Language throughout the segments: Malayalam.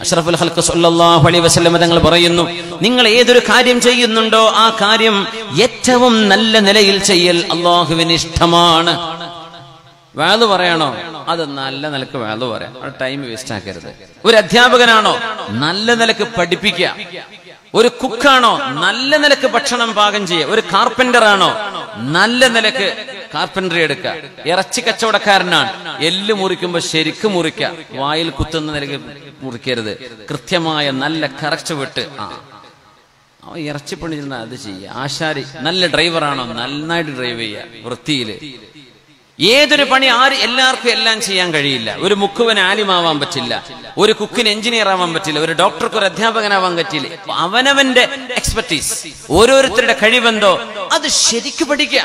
അഷ്റഫുൽ ഖൽഖ് സ്വല്ലല്ലാഹു അലൈഹി വസല്ലം തങ്ങൾ പറയുന്നു, നിങ്ങൾ ഏതൊരു കാര്യം ചെയ്യുന്നുണ്ടോ ആ കാര്യം ഏറ്റവും നല്ല നിലയിൽ ചെയ്യൽ അല്ലാഹുവിന് ഇഷ്ടമാണ്. വാള് പറയണോ, അത് നല്ല നിലക്ക് വാള് പറയാം, ടൈം വേസ്റ്റ് ആക്കരുത്. ഒരു അധ്യാപകനാണോ, നല്ല നിലക്ക് പഠിപ്പിക്കുക. ഒരു കുക്കാണോ, നല്ല നിലക്ക് ഭക്ഷണം പാകം ചെയ്യുക. ഒരു കാർപ്പന്റർ ആണോ, നല്ല നിലക്ക് കാർപ്പൻട്രി എടുക്കുക. ഇറച്ചി കച്ചവടക്കാരനാണ്, എല്ല് മുറിക്കുമ്പോ ശരിക്കും മുറിക്കുക, വായിൽ കുത്തുന്ന നിലക്ക് മുറിക്കരുത്. കൃത്യമായ നല്ല കറക്റ്റ് വിട്ട് ഇറച്ചി പണി ചെന്നാൽ അത് ചെയ്യുക. ആശാരി നല്ല ഡ്രൈവറാണോ, നന്നായിട്ട് ഡ്രൈവ് ചെയ്യുക വൃത്തിയില്. ഏതൊരു പണി എല്ലാവർക്കും എല്ലാം ചെയ്യാൻ കഴിയില്ല. ഒരു മുക്കുവന് ആലിമാവാൻ പറ്റില്ല, ഒരു കുക്കിന് എഞ്ചിനീയർ ആവാൻ പറ്റില്ല, ഒരു ഡോക്ടർക്ക് ഒരു അധ്യാപകനാവാൻ പറ്റില്ല. അവനവന്റെ എക്സ്പെർട്ടീസ്, ഓരോരുത്തരുടെ കഴിവെന്തോ അത് ശരിക്കും പഠിക്കുക.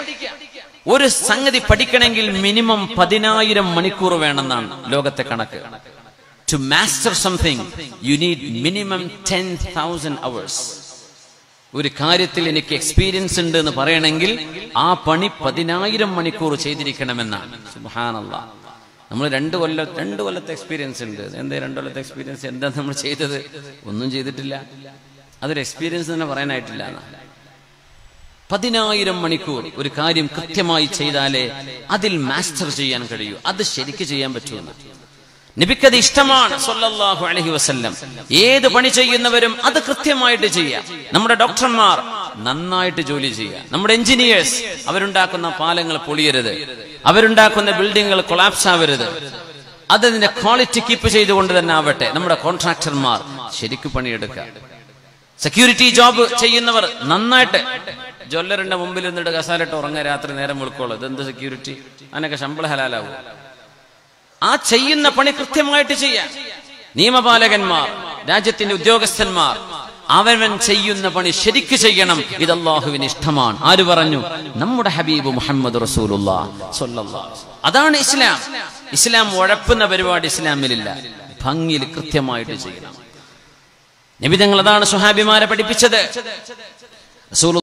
ഒരു സംഗതി പഠിക്കണമെങ്കിൽ മിനിമം 10,000 മണിക്കൂർ വേണമെന്നാണ് ലോകത്തെ കണക്ക്. To master something you need minimum 10,000 hours. ഒരു കാര്യത്തിൽ എനിക്ക് എക്സ്പീരിയൻസ് ഉണ്ട് എന്ന് പറയണമെങ്കിൽ ആ പണി 10,000 മണിക്കൂർ ചെയ്തിരിക്കണമെന്നാണ്. സുബ്ഹാനല്ലാഹ്. നമ്മൾ 2 കൊല്ലത്തെ എക്സ്പീരിയൻസ് ഉണ്ട്. എന്താ 2 കൊല്ലത്തെ എക്സ്പീരിയൻസ്? എന്താ നമ്മൾ ചെയ്തത്? ഒന്നും ചെയ്തിട്ടില്ല. അതൊരു എക്സ്പീരിയൻസ് തന്നെ പറയാനായിട്ടില്ല. 10,000 മണിക്കൂർ ഒരു കാര്യം കൃത്യമായി ചെയ്താലേ അതിൽ മാസ്റ്റർ ചെയ്യാൻ കഴിയൂ. അത് ശരിക്ക് ചെയ്യാൻ പറ്റുമെന്ന് നബിക്കത് ഇഷ്ടമാണ് സ്വല്ലല്ലാഹു അലൈഹി വസല്ലം. ഏത് പണി ചെയ്യുന്നവരും അത് കൃത്യമായിട്ട് ചെയ്യാം. നമ്മുടെ ഡോക്ടർമാർ നന്നായിട്ട് ജോലി ചെയ്യുക. നമ്മുടെ എഞ്ചിനീയേഴ്സ് അവരുണ്ടാക്കുന്ന പാലങ്ങൾ പൊളിയരുത്, അവരുണ്ടാക്കുന്ന ബിൽഡിങ്ങുകൾ കൊളാപ്സ് ആവരുത്. അതിന്റെ ക്വാളിറ്റി കീപ്പ് ചെയ്തുകൊണ്ട് തന്നെ ആവട്ടെ. നമ്മുടെ കോൺട്രാക്ടർമാർ ശരിക്കും പണിയെടുക്കുക. സെക്യൂരിറ്റി ജോബ് ചെയ്യുന്നവർ നന്നായിട്ട്, ജ്വല്ലറിന്റെ മുമ്പിൽ നിന്നിട്ട് കസാലിട്ട് ഉറങ്ങുക, രാത്രി നേരം വിളിക്കോളൂ. ഇതെന്ത് സെക്യൂരിറ്റി? അതിനൊക്കെ ശമ്പളം ഹലാലാവും. ആ ചെയ്യുന്ന പണി കൃത്യമായിട്ട് ചെയ്യാൻ. നിയമപാലകന്മാർ, രാജ്യത്തിന്റെ ഉദ്യോഗസ്ഥന്മാർ അവൻ ചെയ്യുന്ന പണി ശരിക്ക് ചെയ്യണം. ഇത് അല്ലാഹുവിന് ഇഷ്ടമാണ്. ആര് പറഞ്ഞു? നമ്മുടെ ഹബീബ് മുഹമ്മദ് റസൂലുള്ളാഹി സ്വല്ലല്ലാഹു അലൈഹി വസല്ലം. അതാണ് ഇസ്ലാം. ഇസ്ലാം ഉഴപ്പുന്ന പരിപാടി ഇസ്ലാമിലില്ല. ഭംഗിയിൽ കൃത്യമായിട്ട് ചെയ്യണം. നബി തങ്ങൾ അതാണ് സ്വഹാബിമാരെ പഠിപ്പിച്ചത്. റസൂൽ